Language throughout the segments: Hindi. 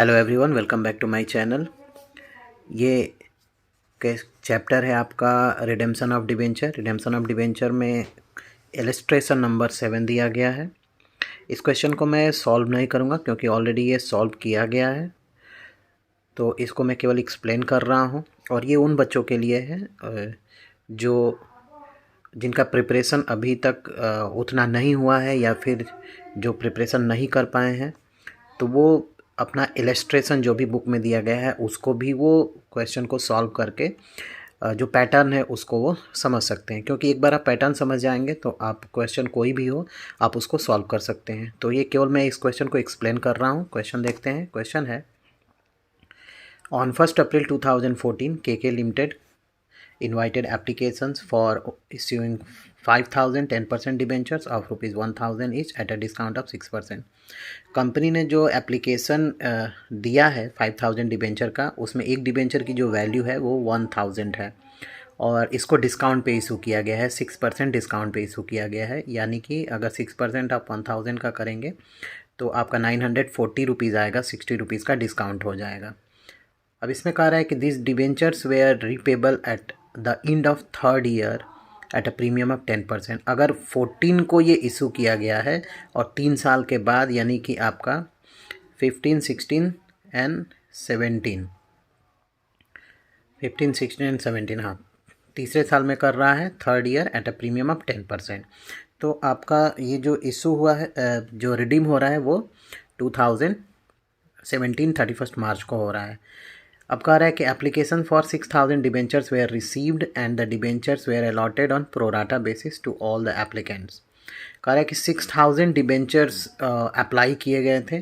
Hello everyone, welcome back to my channel. ये चैप्टर है आपका redemption of debenture. Redemption of debenture में इलस्ट्रेशन नंबर 7 दिया गया है। इस क्वेश्चन को मैं सॉल्व नहीं करूँगा क्योंकि ऑलरेडी ये सॉल्व किया गया है, तो इसको मैं केवल एक्सप्लेन कर रहा हूँ। और ये उन बच्चों के लिए है जो जिनका प्रिपरेशन अभी तक उतना नहीं हुआ है या फिर जो प्रिपरेशन नहीं कर पाए हैं, तो वो अपना इलस्ट्रेशन जो भी बुक में दिया गया है उसको भी वो क्वेश्चन को सॉल्व करके जो पैटर्न है उसको वो समझ सकते हैं। क्योंकि एक बार आप पैटर्न समझ जाएंगे तो आप क्वेश्चन कोई भी हो आप उसको सॉल्व कर सकते हैं। तो ये केवल मैं इस क्वेश्चन को एक्सप्लेन कर रहा हूँ। क्वेश्चन देखते हैं। क्वेश्चन है, on 1 April 2014 KK limited invited applications for issuing 5,000 10% debentures of rupees 1,000 each at a discount of 6%। Company ने जो एप्लीकेशन दिया है 5,000 डिबेंचर का, उसमें एक डिबेंचर की जो वैल्यू है वो 1,000 है और इसको डिस्काउंट पे इशू किया गया है। 6% डिस्काउंट पे इशू किया गया है, यानी कि अगर 6% आप 1,000 का करेंगे तो आपका 940 रुपीज़ आएगा, 60 रुपीज़ का डिस्काउंट हो जाएगा। अब इसमें कह रहा है कि this debentures were repayable at the end of 3rd year at a premium of 10%। अगर 14 को ये इशू किया गया है और 3 साल के बाद, यानी कि आपका 15, 16 एंड 17, 15, 16 एंड 17, हाँ, तीसरे साल में कर रहा है 3rd year at a premium of 10%। तो आपका ये जो इशू हुआ है, जो रिडीम हो रहा है वो 2017 31 मार्च को हो रहा है। अब कह रहा है कि application for 6,000 debentures were received and the debentures were allotted on pro rata basis to all the applicants. कह रहा है कि 6,000 डिबेंचर्स अप्लाई किए गए थे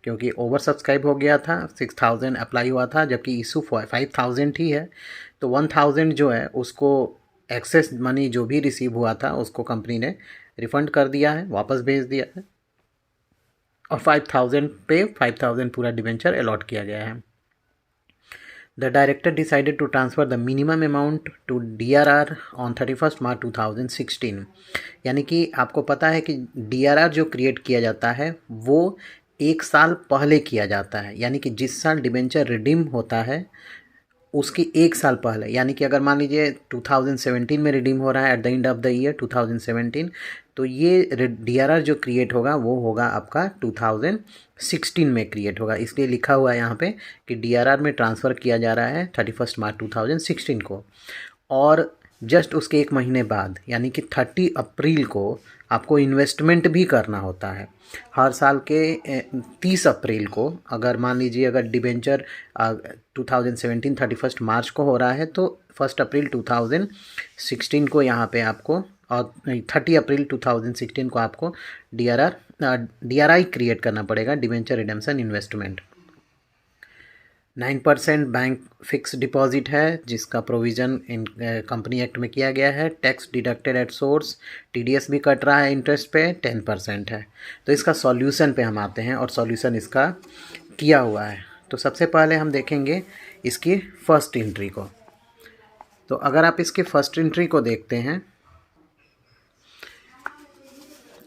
क्योंकि ओवर सब्सक्राइब हो गया था। 6,000 अप्लाई हुआ था जबकि इशू 5,000 ही है, तो 1,000 जो है उसको एक्सेस मनी जो भी रिसीव हुआ था उसको कंपनी ने रिफंड कर दिया है, वापस भेज दिया है और 5,000 पे 5,000 पूरा डिबेंचर अलॉट किया गया है। The director decided to transfer the minimum amount to DRR on 31st March 2016। यानी कि आपको पता है कि DRR जो क्रिएट किया जाता है वो 1 साल पहले किया जाता है, यानी कि जिस साल डिबेंचर रिडीम होता है उसकी 1 साल पहले, यानी कि अगर मान लीजिए 2017 में रिडीम हो रहा है eight the end of the year 2017, तो ये DRR जो क्रिएट होगा वो होगा आपका 2016 में क्रिएट होगा। इसलिए लिखा हुआ है यहाँ पे कि DRR में ट्रांसफ़र किया जा रहा है 31 मार्च 2016 को, और जस्ट उसके 1 महीने बाद यानी कि 30 अप्रैल को आपको इन्वेस्टमेंट भी करना होता है। हर साल के 30 अप्रैल को, अगर मान लीजिए अगर डिबेंचर 2017 31 मार्च को हो रहा है तो 1 अप्रैल 2016 को यहाँ पे आपको, और 30 अप्रैल 2016 को आपको DRI क्रिएट करना पड़ेगा, debenture redemption investment. 9% bank fix deposit है जिसका प्रोविज़न इन कंपनी एक्ट में किया गया है। Tax deducted at source, TDS भी कट रहा है इंटरेस्ट पे, 10% है। तो इसका सॉल्यूशन पे हम आते हैं और सॉल्यूशन इसका किया हुआ है। तो सबसे पहले हम देखेंगे इसकी फर्स्ट एंट्री को। तो अगर आप इसकी फर्स्ट एंट्री को देखते हैं,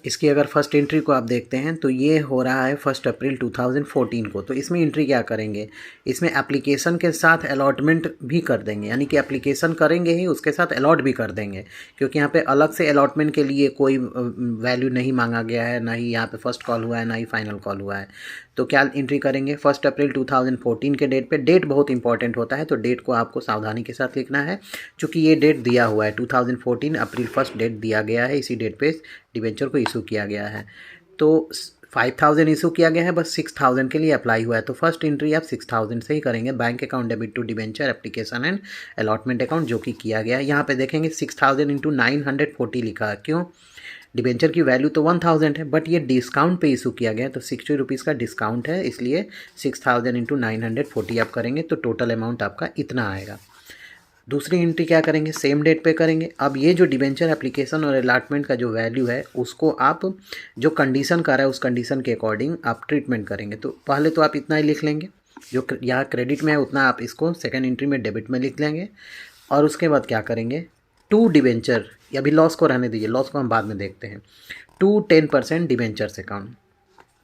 इसकी अगर फर्स्ट एंट्री को आप देखते हैं तो ये हो रहा है 1 अप्रैल 2014 को। तो इसमें एंट्री क्या करेंगे, इसमें एप्लीकेशन के साथ अलॉटमेंट भी कर देंगे, यानी कि एप्लीकेशन करेंगे ही उसके साथ अलॉट भी कर देंगे, क्योंकि यहाँ पे अलग से अलॉटमेंट के लिए कोई वैल्यू नहीं मांगा गया है, ना ही यहाँ पे फर्स्ट कॉल हुआ है ना ही फाइनल कॉल हुआ है। तो क्या एंट्री करेंगे, 1 अप्रैल 2014 के डेट पे। डेट बहुत इंपॉर्टेंट होता है तो डेट को आपको सावधानी के साथ लिखना है, चूँकि ये डेट दिया हुआ है 2014 अप्रैल 1 डेट दिया गया है, इसी डेट पे डिबेंचर को इशू किया गया है। तो 5,000 इशू किया गया है, बस 6,000 के लिए अप्लाई हुआ है, तो फर्स्ट एंट्री आप 6,000 से ही करेंगे। Bank account debit to debenture application and allotment account जो कि किया गया है। यहाँ पे देखेंगे 6,000 इंटू 940 लिखा है, क्यों, डिबेंचर की वैल्यू तो 1,000 है बट ये डिस्काउंट पे इशू किया गया है तो 60 रुपीज़ का डिस्काउंट है, इसलिए 6,000 इंटू 940 आप करेंगे तो टोटल अमाउंट आपका इतना आएगा। दूसरी एंट्री क्या करेंगे, सेम डेट पे करेंगे। अब ये जो डिबेंचर एप्लीकेशन और अलॉटमेंट का जो वैल्यू है उसको आप जो कंडीशन कर रहा है उस कंडीशन के अकॉर्डिंग आप ट्रीटमेंट करेंगे। तो पहले तो आप इतना ही लिख लेंगे, जो यहाँ क्रेडिट में है उतना आप इसको सेकेंड एंट्री में डेबिट में लिख लेंगे। और उसके बाद क्या करेंगे, 2 डिबेंचर, या अभी लॉस को रहने दीजिए, लॉस को हम बाद में देखते हैं, 2 10% डिबेंचर्स अकाउंट।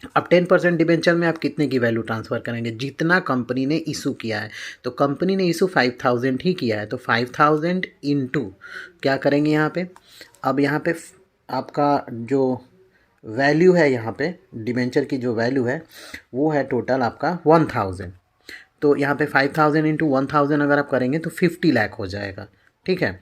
अब 10% डिबेंचर में आप कितने की वैल्यू ट्रांसफ़र करेंगे, जितना कंपनी ने इशू किया है। तो कंपनी ने इशू 5000 ही किया है, तो 5000 इंटू क्या करेंगे यहाँ पे, अब यहाँ पे आपका जो वैल्यू है, यहाँ पे डिबेंचर की जो वैल्यू है वो है टोटल आपका 1000। तो यहाँ पे 5000 इंटू 1000 अगर आप करेंगे तो 50 लाख हो जाएगा, ठीक है।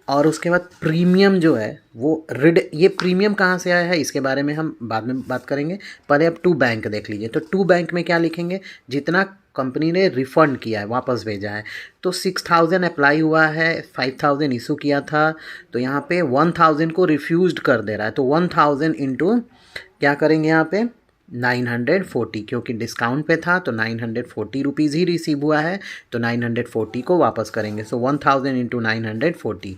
और उसके बाद प्रीमियम जो है वो ये प्रीमियम कहाँ से आया है इसके बारे में हम बाद में बात करेंगे। पहले आप टू बैंक देख लीजिए, तो टू बैंक में क्या लिखेंगे, जितना कंपनी ने रिफ़ंड किया है, वापस भेजा है। तो 6000 अप्लाई हुआ है, 5000 इशू किया था, तो यहाँ पे 1000 को रिफ्यूज़ड कर दे रहा है। तो 1000 इंटू क्या करेंगे यहाँ पे 940, क्योंकि डिस्काउंट पे था तो 940 रुपीज़ ही रिसीव हुआ है, तो 940 को वापस करेंगे। सो 1000 इंटू 940।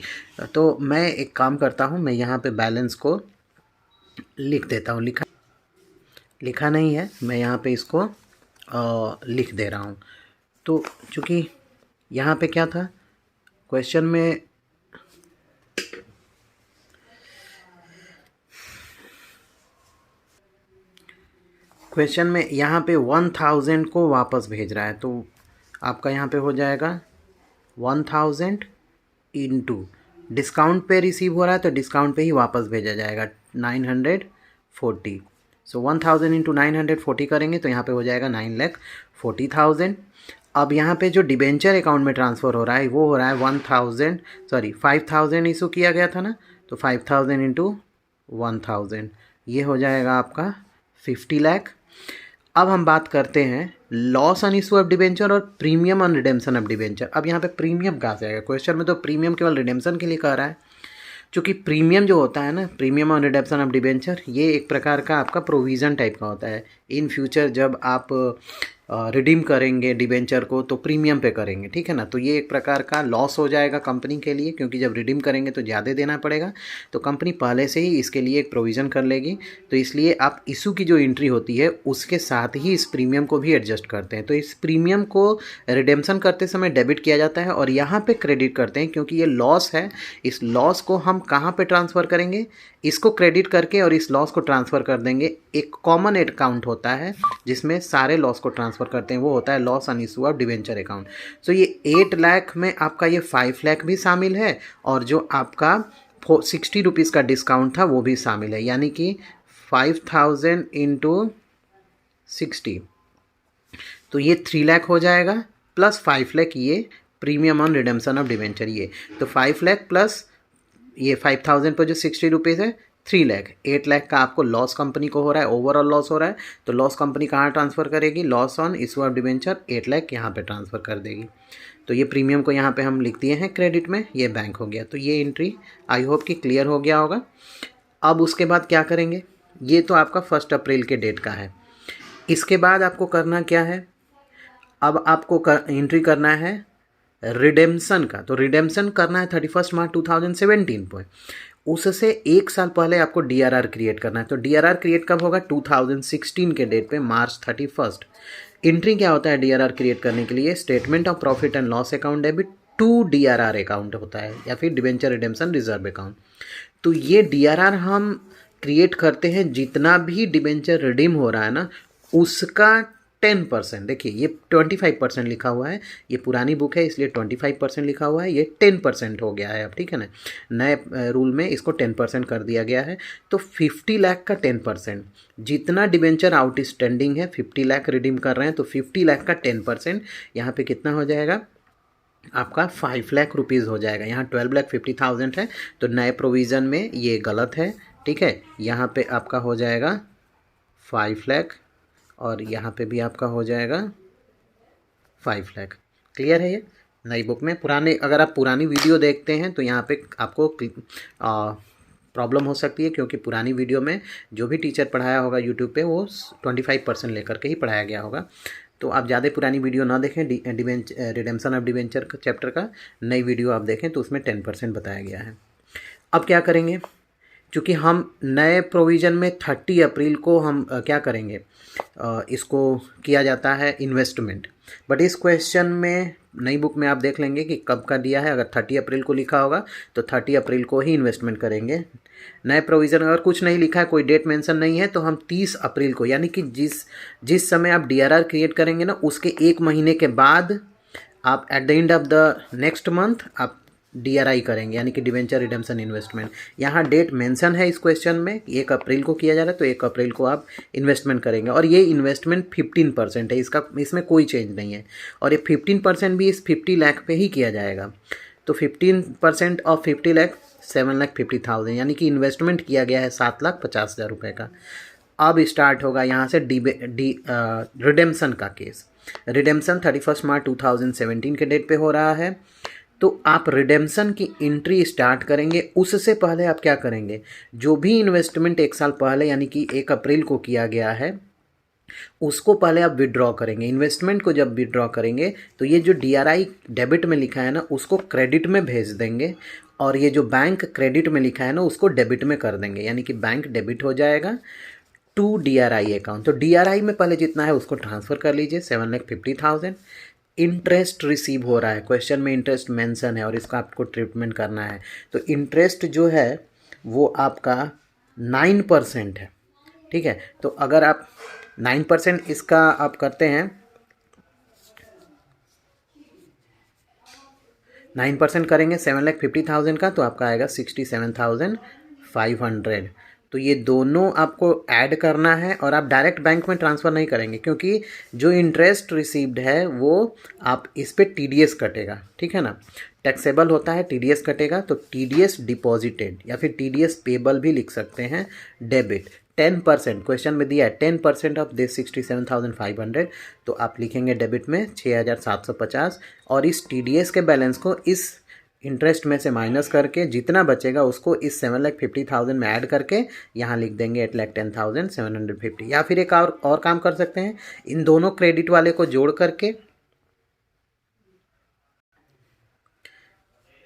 तो मैं एक काम करता हूँ, मैं यहाँ पे बैलेंस को लिख देता हूँ। लिखा नहीं है, मैं यहाँ पे इसको लिख दे रहा हूँ। तो चूँकि यहाँ पे क्या था क्वेश्चन में, यहाँ पे 1000 को वापस भेज रहा है, तो आपका यहाँ पे हो जाएगा 1000 इंटू डिस्काउंट पे रिसीव हो रहा है तो डिस्काउंट पे ही वापस भेजा जाएगा 940। सो 1000 इंटू 940 करेंगे तो यहाँ पे हो जाएगा 9,40,000। अब यहाँ पे जो डिबेंचर अकाउंट में ट्रांसफ़र हो रहा है वो हो रहा है 5000 इशू किया गया था ना, तो 5000 इंटू 1000 ये हो जाएगा आपका 50 लाख। अब हम बात करते हैं loss on issue of debenture और premium on redemption of debenture. अब यहाँ पे प्रीमियम कहाँ से आएगा, क्वेश्चन में तो प्रीमियम केवल रिडेम्पशन के लिए कह रहा है। क्योंकि प्रीमियम जो होता है ना, premium on redemption of debenture, ये एक प्रकार का आपका प्रोविज़न टाइप का होता है। इन फ्यूचर जब आप रिडीम करेंगे डिबेंचर को तो प्रीमियम पे करेंगे, ठीक है ना। तो ये एक प्रकार का लॉस हो जाएगा कंपनी के लिए, क्योंकि जब रिडीम करेंगे तो ज़्यादा देना पड़ेगा, तो कंपनी पहले से ही इसके लिए एक प्रोविज़न कर लेगी। तो इसलिए आप इशू की जो एंट्री होती है उसके साथ ही इस प्रीमियम को भी एडजस्ट करते हैं। तो इस प्रीमियम को रिडेम्पशन करते समय डेबिट किया जाता है और यहाँ पे क्रेडिट करते हैं, क्योंकि ये लॉस है। इस लॉस को हम कहाँ पे ट्रांसफ़र करेंगे, इसको क्रेडिट करके और इस लॉस को ट्रांसफ़र कर देंगे। एक कॉमन अकाउंट होता है जिसमें सारे लॉस को ट्रांसफ़र करते हैं, वो होता है loss on issue of debenture account. So ये 8 लाख में आपका ये 5 लाख भी शामिल है और जो आपका 60 रुपीज़ का डिस्काउंट था वो भी शामिल है, यानी कि 5000 इंटू 60, तो ये 3 लाख हो जाएगा, प्लस 5 लाख ये premium on redemption of debenture ये। तो 5 लाख प्लस ये 5000 पर जो 60 रुपीज़ है 3 लाख, 8 लाख का आपको लॉस कंपनी को हो रहा है, ओवरऑल लॉस हो रहा है। तो लॉस कंपनी कहाँ ट्रांसफ़र करेगी, loss on issue of debenture 8 lakh यहाँ पे ट्रांसफ़र कर देगी। तो ये प्रीमियम को यहाँ पे हम लिख दिए हैं क्रेडिट में, ये बैंक हो गया। तो ये एंट्री आई होप कि क्लियर हो गया होगा। अब उसके बाद क्या करेंगे, ये तो आपका 1 अप्रैल के डेट का है। इसके बाद आपको करना क्या है, अब आपको एंट्री करना है रिडेम्पशन का। तो रिडेम्पशन करना है 31 मार्च 2017 पर। उससे 1 साल पहले आपको DRR क्रिएट करना है। तो DRR क्रिएट कब होगा, 2016 के डेट पे मार्च 31। एंट्री क्या होता है DRR क्रिएट करने के लिए, statement of profit and loss account debit to DRR account होता है, या फिर डिबेंचर रिडेम्पशन रिजर्व अकाउंट। तो ये DRR हम क्रिएट करते हैं जितना भी डिबेंचर रिडीम हो रहा है ना उसका 10%। देखिए ये 25% लिखा हुआ है, ये पुरानी बुक है इसलिए 25% लिखा हुआ है, ये 10% हो गया है अब, ठीक है ना। नए रूल में इसको 10% कर दिया गया है। तो 50 लाख का 10%, जितना डिबेंचर आउटस्टैंडिंग है 50 लाख रिडीम कर रहे हैं, तो 50 लाख का 10% यहाँ पे कितना हो जाएगा आपका 5 लाख रुपीज़ हो जाएगा। यहाँ 12,50,000 है, तो नए प्रोविज़न में ये गलत है, ठीक है। यहाँ पे आपका हो जाएगा 5 लाख और यहाँ पे भी आपका हो जाएगा 5 लाख। क्लियर है ये नई बुक में। पुराने अगर आप पुरानी वीडियो देखते हैं तो यहाँ पे आपको प्रॉब्लम हो सकती है, क्योंकि पुरानी वीडियो में जो भी टीचर पढ़ाया होगा यूट्यूब पे वो 25% लेकर के ही पढ़ाया गया होगा। तो आप ज़्यादा पुरानी वीडियो ना देखें, रिडेम्पशन ऑफ डिबेंचर चैप्टर का नई वीडियो आप देखें तो उसमें 10% बताया गया है। अब क्या करेंगे, क्योंकि हम नए प्रोविज़न में 30 अप्रैल को हम क्या करेंगे, इसको किया जाता है इन्वेस्टमेंट, बट इस क्वेश्चन में नई बुक में आप देख लेंगे कि कब का दिया है। अगर 30 अप्रैल को लिखा होगा तो 30 अप्रैल को ही इन्वेस्टमेंट करेंगे। नए प्रोविज़न अगर कुछ नहीं लिखा है, कोई डेट मेंशन नहीं है, तो हम 30 अप्रैल को, यानी कि जिस समय आप DRR क्रिएट करेंगे ना, उसके 1 महीने के बाद आप eight the end of the next month आप DRI करेंगे, यानी कि डिवेंचर रिडेम्पशन इन्वेस्टमेंट। यहाँ डेट मेंशन है इस क्वेश्चन में, 1 अप्रैल को किया जा रहा है, तो 1 अप्रैल को आप इन्वेस्टमेंट करेंगे। और ये इन्वेस्टमेंट 15% है, इसमें कोई चेंज नहीं है। और ये 15% भी इस 50 लाख पे ही किया जाएगा। तो 15% ऑफ 50 लाख 7,50,000, यानी कि इन्वेस्टमेंट किया गया है 7,50,000 रुपये का। अब स्टार्ट होगा यहाँ से रिडेम्पशन का केस। रिडेम्पशन 31 मार्च 2017 के डेट पे हो रहा है। तो आप रिडेम्पशन की एंट्री स्टार्ट करेंगे। उससे पहले आप क्या करेंगे, जो भी इन्वेस्टमेंट 1 साल पहले यानी कि 1 अप्रैल को किया गया है उसको पहले आप विड्रॉ करेंगे। इन्वेस्टमेंट को जब विड्रॉ करेंगे तो ये जो DRI डेबिट में लिखा है ना, उसको क्रेडिट में भेज देंगे, और ये जो बैंक क्रेडिट में लिखा है ना, उसको डेबिट में कर देंगे, यानी कि बैंक डेबिट हो जाएगा टू DRI अकाउंट। तो DRI में पहले जितना है उसको ट्रांसफ़र कर लीजिए 7,50,000। इंटरेस्ट रिसीव हो रहा है, क्वेश्चन में इंटरेस्ट मेंशन है और इसका आपको ट्रीटमेंट करना है। तो इंटरेस्ट जो है वो आपका 9% है, ठीक है। तो अगर आप 9% इसका आप करते हैं, 9% करेंगे 7,50,000 का, तो आपका आएगा 67,500। तो ये दोनों आपको ऐड करना है, और आप डायरेक्ट बैंक में ट्रांसफ़र नहीं करेंगे, क्योंकि जो इंटरेस्ट रिसीव्ड है वो आप इस पर TDS कटेगा, ठीक है ना। टैक्सेबल होता है, TDS कटेगा, तो TDS डिपॉजिटेड या फिर TDS पेबल भी लिख सकते हैं, डेबिट 10%, क्वेश्चन में दिया है 10% ऑफ दिस 67,500, तो आप लिखेंगे डेबिट में 6,750, और इस TDS के बैलेंस को इस इंटरेस्ट में से माइनस करके जितना बचेगा उसको इस 7,50,000 में ऐड करके यहाँ लिख देंगे 8,10,750। या फिर एक और काम कर सकते हैं, इन दोनों क्रेडिट वाले को जोड़ करके,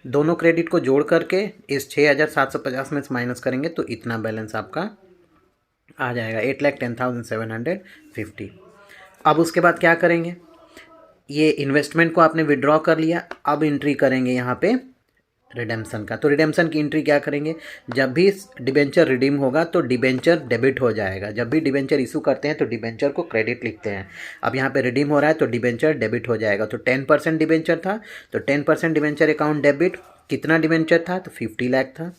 दोनों क्रेडिट को जोड़ करके इस 6,750 में से माइनस करेंगे तो इतना बैलेंस आपका आ जाएगा 8,10,750। अब उसके बाद क्या करेंगे, ये इन्वेस्टमेंट को आपने विड्रॉ कर लिया, अब एंट्री करेंगे यहाँ पे रिडेम्पशन का। तो रिडेम्पशन की एंट्री क्या करेंगे, जब भी डिबेंचर रिडीम होगा तो डिबेंचर डेबिट हो जाएगा। जब भी डिबेंचर इशू करते हैं तो डिबेंचर को क्रेडिट लिखते हैं। अब यहाँ पे रिडीम हो रहा है तो डिबेंचर डेबिट हो जाएगा। तो 10% डिबेंचर था, तो 10% डिबेंचर अकाउंट डेबिट। कितना डिबेंचर था, तो 50 लाख था।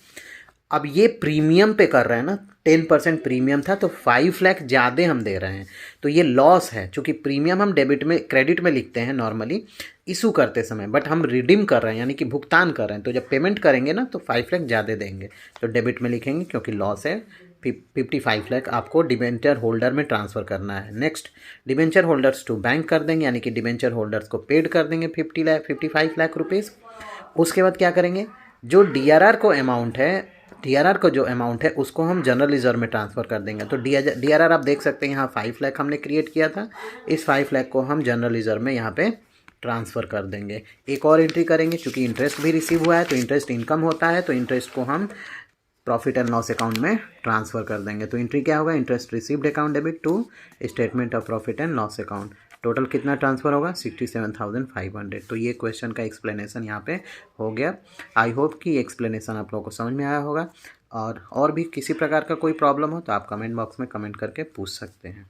अब ये प्रीमियम पे कर रहे हैं ना, 10% प्रीमियम था, तो 5 लाख ज़्यादा हम दे रहे हैं, तो ये लॉस है। चूँकि प्रीमियम हम डेबिट में क्रेडिट में लिखते हैं नॉर्मली इशू करते समय, बट हम रिडीम कर रहे हैं यानी कि भुगतान कर रहे हैं, तो जब पेमेंट करेंगे ना तो 5 लाख ज़्यादा देंगे, तो डेबिट में लिखेंगे क्योंकि लॉस है। 55 लाख आपको डिबेंचर होल्डर में ट्रांसफ़र करना है। Next, debenture holders to bank कर देंगे, यानी कि डिबेंचर होल्डर्स को पेड कर देंगे 55 लाख रुपीज़। उसके बाद क्या करेंगे, जो DRR को अमाउंट है, DRR को जो अमाउंट है उसको हम जनरल रिजर्व में ट्रांसफ़र कर देंगे। तो DRR आप देख सकते हैं यहाँ 5 लाख हमने क्रिएट किया था, इस 5 लाख को हम जनरल रिजर्व में यहाँ पे ट्रांसफ़र कर देंगे। एक और एंट्री करेंगे, क्योंकि इंटरेस्ट भी रिसीव हुआ है तो इंटरेस्ट इनकम होता है, तो इंटरेस्ट को हम प्रॉफिट एंड लॉस अकाउंट में ट्रांसफ़र कर देंगे। तो एंट्री क्या होगा, interest received account debit to statement of profit and loss account. Total कितना ट्रांसफ़र होगा, 67,500। तो ये क्वेश्चन का एक्सप्लेनेशन यहाँ पे हो गया। आई होप कि एक्सप्लेनेशन आप लोगों को समझ में आया होगा। और भी किसी प्रकार का कोई प्रॉब्लम हो तो आप कमेंट बॉक्स में कमेंट करके पूछ सकते हैं।